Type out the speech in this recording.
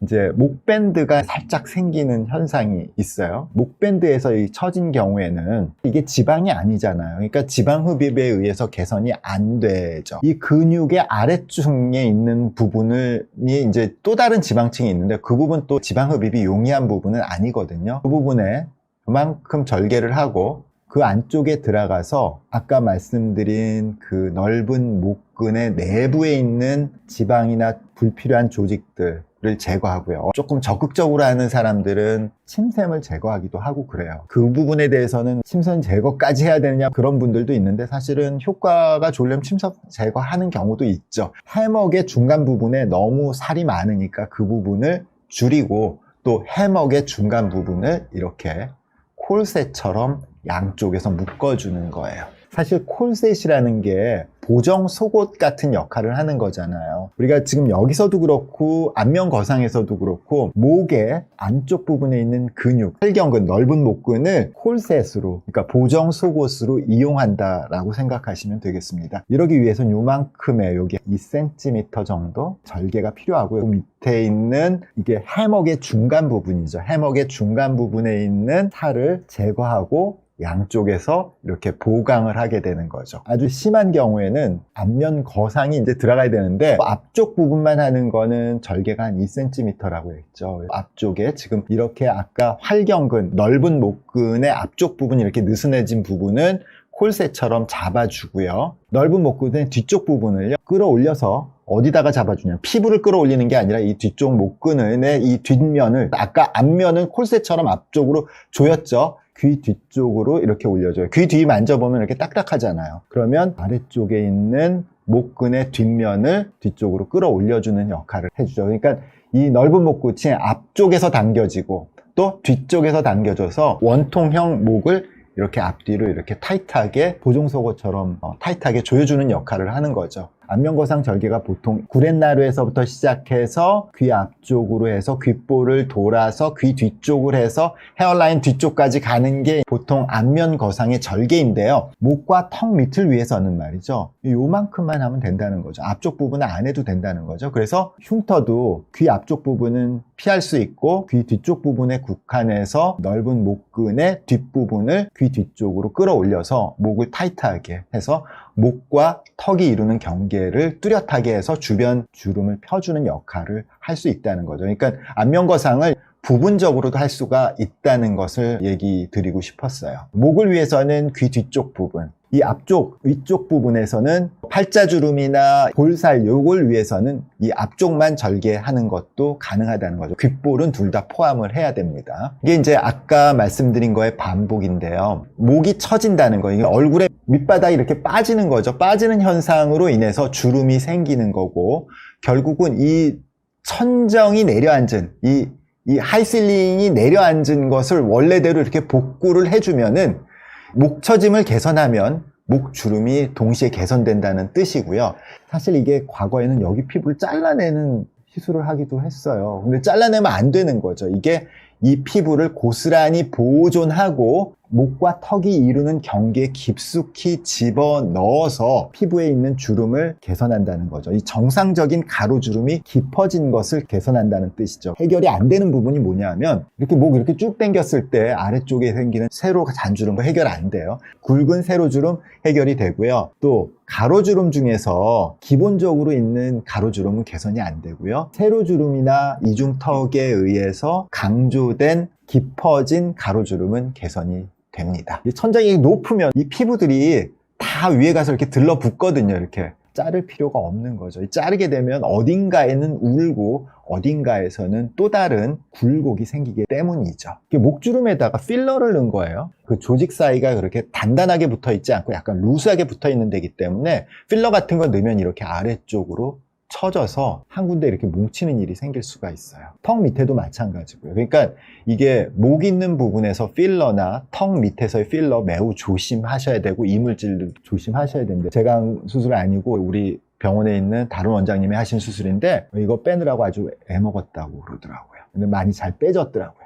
이제 목밴드가 살짝 생기는 현상이 있어요. 목밴드에서 이 처진 경우에는 이게 지방이 아니잖아요. 그러니까 지방 흡입에 의해서 개선이 안 되죠. 이 근육의 아래층에 있는 부분이 이제 또 다른 지방층이 있는데 그 부분 또 지방 흡입이 용이한 부분은 아니거든요. 그 부분에 그만큼 절개를 하고 그 안쪽에 들어가서 아까 말씀드린 그 넓은 목근의 내부에 있는 지방이나 불필요한 조직들을 제거하고요. 조금 적극적으로 하는 사람들은 침샘을 제거하기도 하고 그래요. 그 부분에 대해서는 침샘 제거까지 해야 되느냐 그런 분들도 있는데 사실은 효과가 좋으려면 침샘 제거하는 경우도 있죠. 해먹의 중간 부분에 너무 살이 많으니까 그 부분을 줄이고 또 해먹의 중간 부분을 이렇게 콜셋처럼 양쪽에서 묶어주는 거예요. 사실 콜셋이라는 게 보정 속옷 같은 역할을 하는 거잖아요. 우리가 지금 여기서도 그렇고 안면 거상에서도 그렇고 목의 안쪽 부분에 있는 근육, 팔경근, 넓은 목근을 콜셋으로, 그러니까 보정 속옷으로 이용한다라고 생각하시면 되겠습니다. 이러기 위해서는 요만큼의 여기 2cm 정도 절개가 필요하고요. 밑에 있는 이게 해먹의 중간 부분이죠. 해먹의 중간 부분에 있는 살을 제거하고 양쪽에서 이렇게 보강을 하게 되는 거죠. 아주 심한 경우에는 안면 거상이 이제 들어가야 되는데 앞쪽 부분만 하는 거는 절개가 한 2cm라고 했죠. 앞쪽에 지금 이렇게 아까 활경근, 넓은 목근의 앞쪽 부분 이렇게 느슨해진 부분은 콜셋처럼 잡아주고요. 넓은 목근의 뒤쪽 부분을 끌어올려서 어디다가 잡아주냐, 피부를 끌어올리는 게 아니라 이 뒤쪽 목근의 이 뒷면을, 아까 앞면은 콜셋처럼 앞쪽으로 조였죠. 귀 뒤쪽으로 이렇게 올려줘요. 귀 뒤 만져보면 이렇게 딱딱하잖아요. 그러면 아래쪽에 있는 목근의 뒷면을 뒤쪽으로 끌어올려주는 역할을 해주죠. 그러니까 이 넓은 목끝이 앞쪽에서 당겨지고 또 뒤쪽에서 당겨져서 원통형 목을 이렇게 앞뒤로 이렇게 타이트하게 보정속옷처럼 타이트하게 조여주는 역할을 하는 거죠. 안면거상 절개가 보통 구렛나루에서부터 시작해서 귀 앞쪽으로 해서 귓볼을 돌아서 귀 뒤쪽을 해서 헤어라인 뒤쪽까지 가는 게 보통 안면거상의 절개인데요. 목과 턱 밑을 위해서는 말이죠. 요만큼만 하면 된다는 거죠. 앞쪽 부분은 안 해도 된다는 거죠. 그래서 흉터도 귀 앞쪽 부분은 피할 수 있고 귀 뒤쪽 부분에 국한해서 넓은 목근의 뒷부분을 귀 뒤쪽으로 끌어올려서 목을 타이트하게 해서 목과 턱이 이루는 경계를 뚜렷하게 해서 주변 주름을 펴주는 역할을 할 수 있다는 거죠. 그러니까 안면거상을 부분적으로도 할 수가 있다는 것을 얘기 드리고 싶었어요. 목을 위해서는 귀 뒤쪽 부분, 이 앞쪽 위쪽 부분에서는 팔자주름이나 볼살 요걸 위해서는 이 앞쪽만 절개하는 것도 가능하다는 거죠. 귓볼은 둘 다 포함을 해야 됩니다. 이게 이제 아까 말씀드린 거의 반복인데요. 목이 처진다는 거예요. 얼굴에 밑바닥이 이렇게 빠지는 거죠. 빠지는 현상으로 인해서 주름이 생기는 거고, 결국은 이 천정이 내려앉은 이 하이실링이 내려앉은 것을 원래대로 이렇게 복구를 해주면은 목 처짐을 개선하면 목 주름이 동시에 개선된다는 뜻이고요. 사실 이게 과거에는 여기 피부를 잘라내는 시술을 하기도 했어요. 근데 잘라내면 안 되는 거죠. 이게 이 피부를 고스란히 보존하고 목과 턱이 이루는 경계에 깊숙이 집어넣어서 피부에 있는 주름을 개선한다는 거죠. 이 정상적인 가로주름이 깊어진 것을 개선한다는 뜻이죠. 해결이 안 되는 부분이 뭐냐면 이렇게 목 이렇게 쭉 당겼을 때 아래쪽에 생기는 세로 잔주름 해결 안 돼요. 굵은 세로주름 해결이 되고요. 또 가로주름 중에서 기본적으로 있는 가로주름은 개선이 안 되고요. 세로주름이나 이중턱에 의해서 강조된 깊어진 가로주름은 개선이 됩니다. 이 천장이 높으면 이 피부들이 다 위에 가서 이렇게 들러붙거든요. 이렇게 자를 필요가 없는 거죠. 자르게 되면 어딘가에는 울고 어딘가에서는 또 다른 굴곡이 생기기 때문이죠. 목주름에다가 필러를 넣은 거예요. 그 조직 사이가 그렇게 단단하게 붙어 있지 않고 약간 루스하게 붙어 있는 데기 때문에 필러 같은 거 넣으면 이렇게 아래쪽으로 처져서 한 군데 이렇게 뭉치는 일이 생길 수가 있어요. 턱 밑에도 마찬가지고요. 그러니까 이게 목 있는 부분에서 필러나 턱 밑에서의 필러 매우 조심하셔야 되고 이물질도 조심하셔야 되는데, 제가 한 수술이 아니고 우리 병원에 있는 다른 원장님이 하신 수술인데 이거 빼느라고 아주 애먹었다고 그러더라고요. 근데 많이 잘 빼졌더라고요.